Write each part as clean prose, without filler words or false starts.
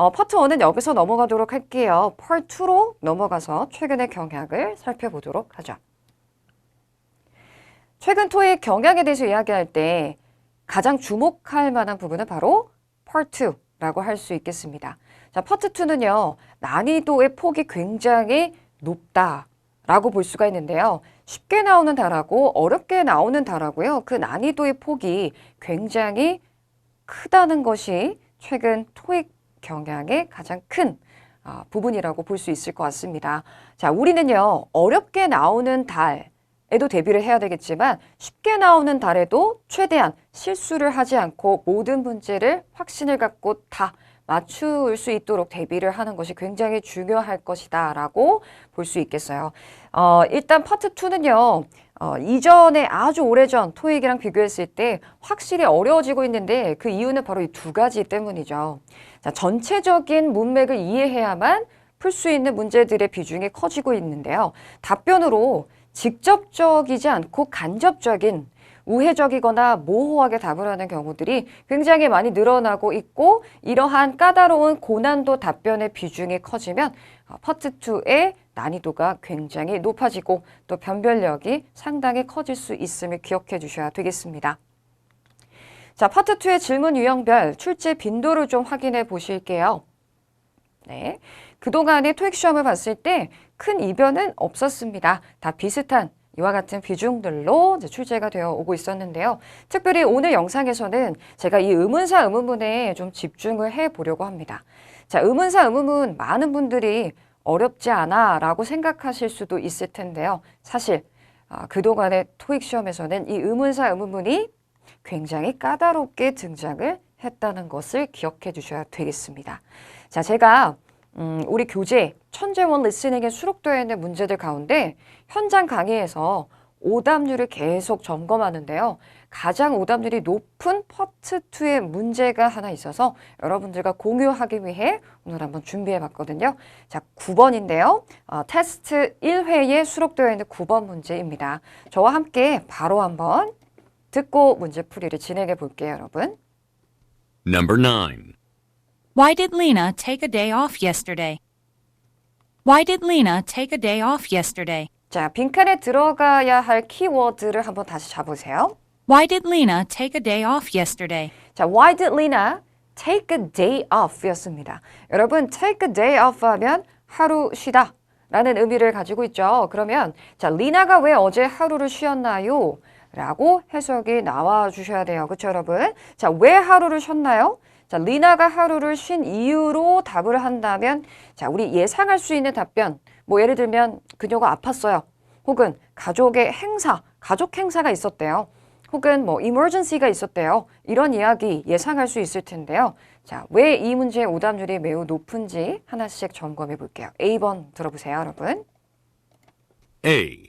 파트 1은 여기서 넘어가도록 할게요. 파트 2로 넘어가서 최근의 경향을 살펴보도록 하죠. 최근 토익 경향에 대해서 이야기할 때 가장 주목할 만한 부분은 바로 파트 2라고 할 수 있겠습니다. 자, 파트 2는요, 난이도의 폭이 굉장히 높다라고 볼 수가 있는데요. 쉽게 나오는 단어고 어렵게 나오는 단어고요. 그 난이도의 폭이 굉장히 크다는 것이 최근 토익 경향의 가장 큰 부분이라고 볼 수 있을 것 같습니다. 자, 우리는요, 어렵게 나오는 달에도 대비를 해야 되겠지만 쉽게 나오는 달에도 최대한 실수를 하지 않고 모든 문제를 확신을 갖고 다 맞출 수 있도록 대비를 하는 것이 굉장히 중요할 것이다 라고 볼 수 있겠어요. 일단 파트 2는요. 이전에 아주 오래전 토익이랑 비교했을 때 확실히 어려워지고 있는데 그 이유는 바로 이 두 가지 때문이죠. 자, 전체적인 문맥을 이해해야만 풀 수 있는 문제들의 비중이 커지고 있는데요. 답변으로 직접적이지 않고 간접적인 우회적이거나 모호하게 답을 하는 경우들이 굉장히 많이 늘어나고 있고 이러한 까다로운 고난도 답변의 비중이 커지면 파트 2의 난이도가 굉장히 높아지고 또 변별력이 상당히 커질 수 있음을 기억해 주셔야 되겠습니다. 자, 파트 2의 질문 유형별 출제 빈도를 좀 확인해 보실게요. 네, 그동안의 토익 시험을 봤을 때 큰 이변은 없었습니다. 다 비슷한 이와 같은 비중들로 이제 출제가 되어 오고 있었는데요. 특별히 오늘 영상에서는 제가 이 의문사 의문문에 좀 집중을 해 보려고 합니다. 자, 의문사 의문문 많은 분들이 어렵지 않아 라고 생각하실 수도 있을 텐데요. 사실 그동안의 토익 시험에서는 이 의문사 의문문이 굉장히 까다롭게 등장을 했다는 것을 기억해 주셔야 되겠습니다. 자, 제가 우리 교재 천재원 리스닝에 수록되어 있는 문제들 가운데 현장 강의에서 오답률을 계속 점검하는데요. 가장 오답률이 높은 파트 2의 문제가 하나 있어서 여러분들과 공유하기 위해 오늘 한번 준비해 봤거든요. 자, 9번인데요. 테스트 1회에 수록되어 있는 9번 문제입니다. 저와 함께 바로 한번 듣고 문제풀이를 진행해 볼게요, 여러분. Number 9. Why did Lena take a day off yesterday? Why did Lena take a day off yesterday? 자, 빈칸에 들어가야 할 키워드를 한번 다시 잡으세요. Why did Lena take a day off yesterday? 자, why did Lena take a day off 였습니다. 여러분, take a day off 하면 하루 쉬다 라는 의미를 가지고 있죠. 그러면 자, 리나가 왜 어제 하루를 쉬었나요? 라고 해석이 나와 주셔야 돼요. 그렇죠, 여러분? 자, 왜 하루를 쉬었나요? 자, 리나가 하루를 쉰 이유로 답을 한다면 자, 우리 예상할 수 있는 답변 뭐 예를 들면 그녀가 아팠어요. 혹은 가족의 행사, 가족 행사가 있었대요. 혹은 뭐 emergency가 있었대요. 이런 이야기 예상할 수 있을 텐데요. 자, 왜 이 문제의 오답률이 매우 높은지 하나씩 점검해 볼게요. A번 들어보세요, 여러분. A.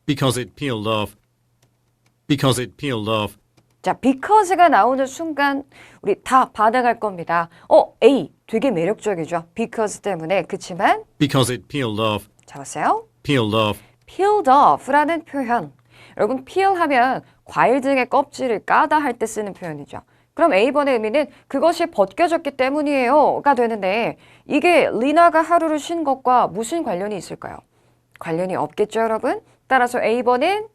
Because it peeled off. Because it peeled off. 자, because가 나오는 순간 우리 다 반응할 겁니다. A, 되게 매력적이죠. because 때문에. 그치만 Because it peeled off. 잡았어요? Peeled off. peeled off라는 표현. 여러분, peel 하면 과일 등의 껍질을 까다 할 때 쓰는 표현이죠. 그럼 A번의 의미는 그것이 벗겨졌기 때문이에요가 되는데 이게 리나가 하루를 쉰 것과 무슨 관련이 있을까요? 관련이 없겠죠, 여러분? 따라서 A번은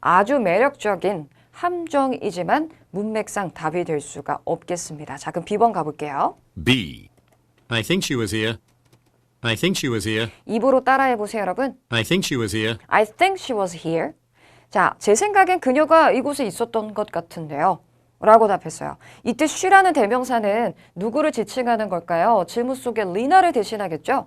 아주 매력적인 함정이지만 문맥상 답이 될 수가 없겠습니다. 자, 그럼 B번 가볼게요. B. I think she was here. I think she was here. 입으로 따라해 보세요, 여러분. I think she was here. I think she was here. 자, 제 생각엔 그녀가 이곳에 있었던 것 같은데요. 라고 답했어요. 이때 she라는 대명사는 누구를 지칭하는 걸까요? 질문 속에 리나를 대신하겠죠?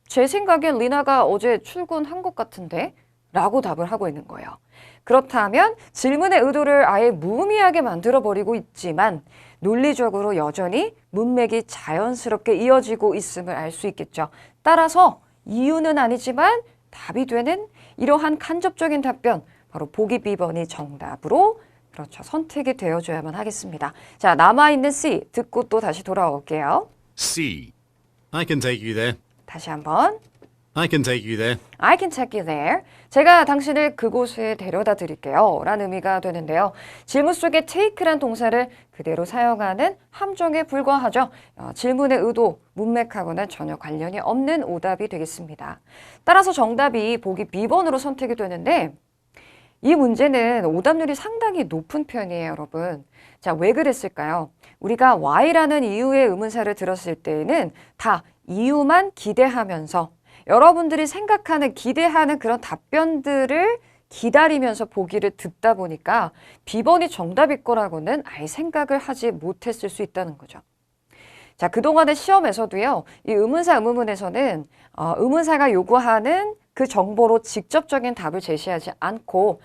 제 생각엔 리나가 어제 출근한 것 같은데? 라고 답을 하고 있는 거예요. 그렇다면 질문의 의도를 아예 무의미하게 만들어버리고 있지만 논리적으로 여전히 문맥이 자연스럽게 이어지고 있음을 알 수 있겠죠. 따라서 이유는 아니지만 답이 되는 이러한 간접적인 답변, 바로 보기 B번이 정답으로 그렇죠. 선택이 되어줘야만 하겠습니다. 자, 남아있는 C 듣고 또 다시 돌아올게요. C. I can take you there. 다시 한번. I can take you there. I can take you there. 제가 당신을 그곳에 데려다 드릴게요. 라는 의미가 되는데요. 질문 속에 take란 동사를 그대로 사용하는 함정에 불과하죠. 질문의 의도, 문맥하고는 전혀 관련이 없는 오답이 되겠습니다. 따라서 정답이 보기 B번으로 선택이 되는데 이 문제는 오답률이 상당히 높은 편이에요, 여러분. 자, 왜 그랬을까요? 우리가 why라는 이유의 의문사를 들었을 때에는 다 이유만 기대하면서 여러분들이 생각하는, 기대하는 그런 답변들을 기다리면서 보기를 듣다 보니까 B번이 정답일 거라고는 아예 생각을 하지 못했을 수 있다는 거죠. 자, 그동안의 시험에서도요, 이 의문사 의문문에서는 의문사가 요구하는 그 정보로 직접적인 답을 제시하지 않고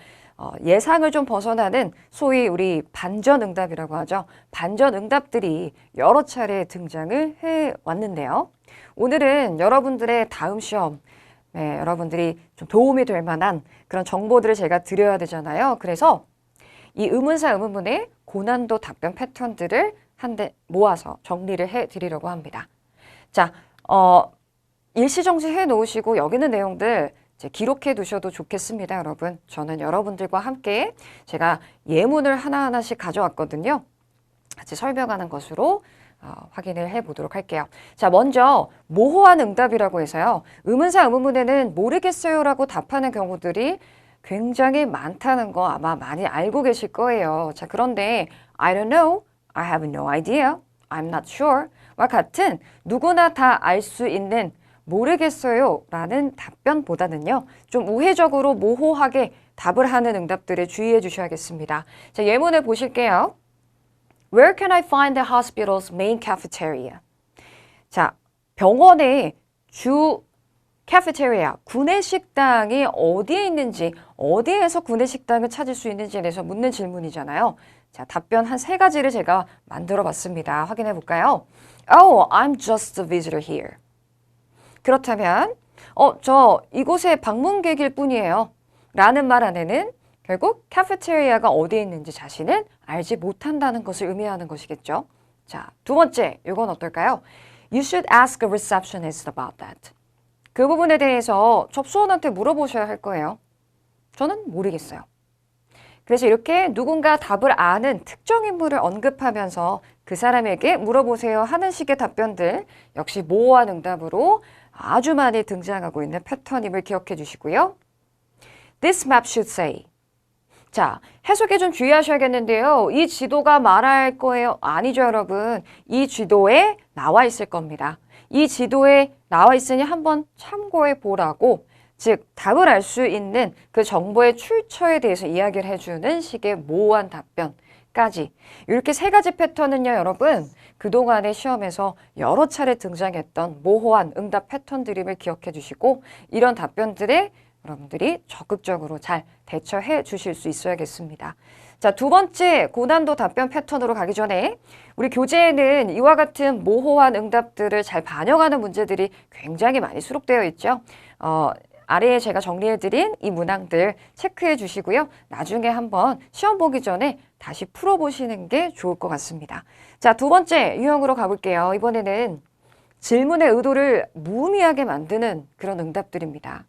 예상을 좀 벗어나는 소위 우리 반전응답이라고 하죠. 반전응답들이 여러 차례 등장을 해왔는데요. 오늘은 여러분들의 다음 시험, 여러분들이 좀 도움이 될 만한 그런 정보들을 제가 드려야 되잖아요. 그래서 이 의문사 의문문의 고난도 답변 패턴들을 한데 모아서 정리를 해드리려고 합니다. 자, 일시정지 해놓으시고 여기 있는 내용들 이제 기록해 두셔도 좋겠습니다, 여러분. 저는 여러분들과 함께 제가 예문을 하나하나씩 가져왔거든요. 같이 설명하는 것으로 확인을 해보도록 할게요. 자, 먼저 모호한 응답이라고 해서요. 의문사 의문문에는 모르겠어요라고 답하는 경우들이 굉장히 많다는 거 아마 많이 알고 계실 거예요. 자, 그런데 I don't know, I have no idea, I'm not sure 와 같은 누구나 다 알 수 있는 모르겠어요 라는 답변보다는요. 좀 우회적으로 모호하게 답을 하는 응답들에 주의해 주셔야겠습니다. 자, 예문을 보실게요. Where can I find the hospital's main cafeteria? 자, 병원의 주 cafeteria, 구내식당이 어디에 있는지, 어디에서 구내식당을 찾을 수 있는지에 대해서 묻는 질문이잖아요. 자, 답변 한 3가지를 제가 만들어 봤습니다. 확인해 볼까요? Oh, I'm just a visitor here. 그렇다면, 저 이곳에 방문객일 뿐이에요. 라는 말 안에는 결국 카페테리아가 어디에 있는지 자신은 알지 못한다는 것을 의미하는 것이겠죠. 자, 두 번째, 이건 어떨까요? You should ask a receptionist about that. 그 부분에 대해서 접수원한테 물어보셔야 할 거예요. 저는 모르겠어요. 그래서 이렇게 누군가 답을 아는 특정 인물을 언급하면서 그 사람에게 물어보세요 하는 식의 답변들 역시 모호한 응답으로 아주 많이 등장하고 있는 패턴임을 기억해 주시고요. This map should say. 자, 해석에 좀 주의하셔야겠는데요. 이 지도가 말할 거예요. 아니죠, 여러분. 이 지도에 나와 있을 겁니다. 이 지도에 나와 있으니 한번 참고해 보라고, 즉 답을 알 수 있는 그 정보의 출처에 대해서 이야기를 해주는 식의 모호한 답변까지 이렇게 3가지 패턴은요, 여러분 그동안의 시험에서 여러 차례 등장했던 모호한 응답 패턴들임을 기억해 주시고 이런 답변들에 여러분들이 적극적으로 잘 대처해 주실 수 있어야겠습니다. 자, 두 번째 고난도 답변 패턴으로 가기 전에 우리 교재에는 이와 같은 모호한 응답들을 잘 반영하는 문제들이 굉장히 많이 수록되어 있죠. 아래에 제가 정리해드린 이 문항들 체크해 주시고요. 나중에 한번 시험 보기 전에 다시 풀어보시는 게 좋을 것 같습니다. 자, 두 번째 유형으로 가볼게요. 이번에는 질문의 의도를 무의미하게 만드는 그런 응답들입니다.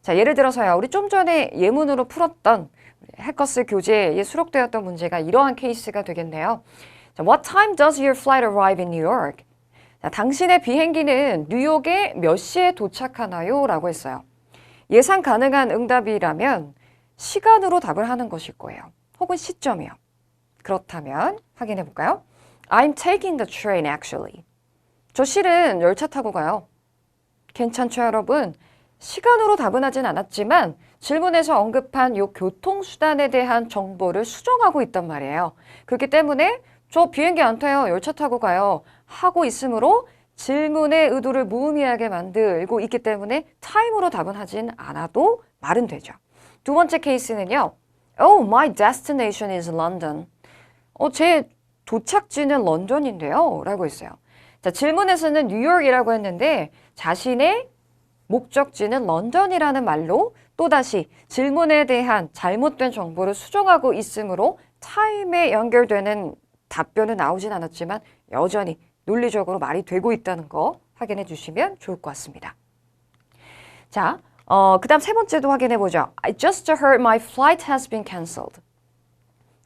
자, 예를 들어서요. 우리 좀 전에 예문으로 풀었던 해커스 교재에 수록되었던 문제가 이러한 케이스가 되겠네요. 자, What time does your flight arrive in New York? 자, 당신의 비행기는 뉴욕에 몇 시에 도착하나요? 라고 했어요. 예상 가능한 응답이라면 시간으로 답을 하는 것일 거예요. 혹은 시점이요. 그렇다면 확인해 볼까요? I'm taking the train actually. 저 실은 열차 타고 가요. 괜찮죠, 여러분? 시간으로 답은 하진 않았지만 질문에서 언급한 이 교통수단에 대한 정보를 수정하고 있단 말이에요. 그렇기 때문에 저 비행기 안 타요. 열차 타고 가요. 하고 있으므로 질문의 의도를 무의미하게 만들고 있기 때문에 타임으로 답은 하진 않아도 말은 되죠. 두 번째 케이스는요. Oh, my destination is London. 제 도착지는 런던인데요. 라고 했어요. 자, 질문에서는 뉴욕이라고 했는데 자신의 목적지는 런던이라는 말로 또다시 질문에 대한 잘못된 정보를 수정하고 있으므로 타임에 연결되는 답변은 나오진 않았지만 여전히 논리적으로 말이 되고 있다는 거 확인해 주시면 좋을 것 같습니다. 자, 그다음 세 번째도 확인해 보죠. I just heard my flight has been cancelled.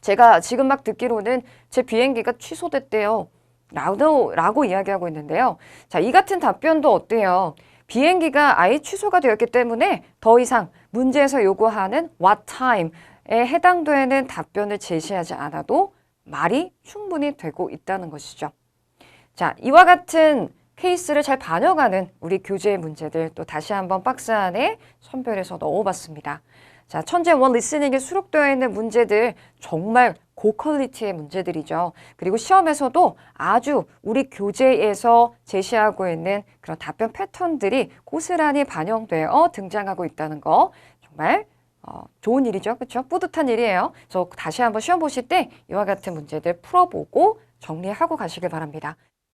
제가 지금 막 듣기로는 제 비행기가 취소됐대요. 라고 이야기하고 있는데요. 자, 이 같은 답변도 어때요? 비행기가 아예 취소가 되었기 때문에 더 이상 문제에서 요구하는 what time에 해당되는 답변을 제시하지 않아도 말이 충분히 되고 있다는 것이죠. 자, 이와 같은 케이스를 잘 반영하는 우리 교재의 문제들 또 다시 한번 박스 안에 선별해서 넣어봤습니다. 자, 천재 원 리스닝에 수록되어 있는 문제들 정말 고퀄리티의 문제들이죠. 그리고 시험에서도 아주 우리 교재에서 제시하고 있는 그런 답변 패턴들이 고스란히 반영되어 등장하고 있다는 거 정말 좋은 일이죠. 그렇죠? 뿌듯한 일이에요. 그래서 다시 한번 시험 보실 때 이와 같은 문제들 풀어보고 정리하고 가시길 바랍니다.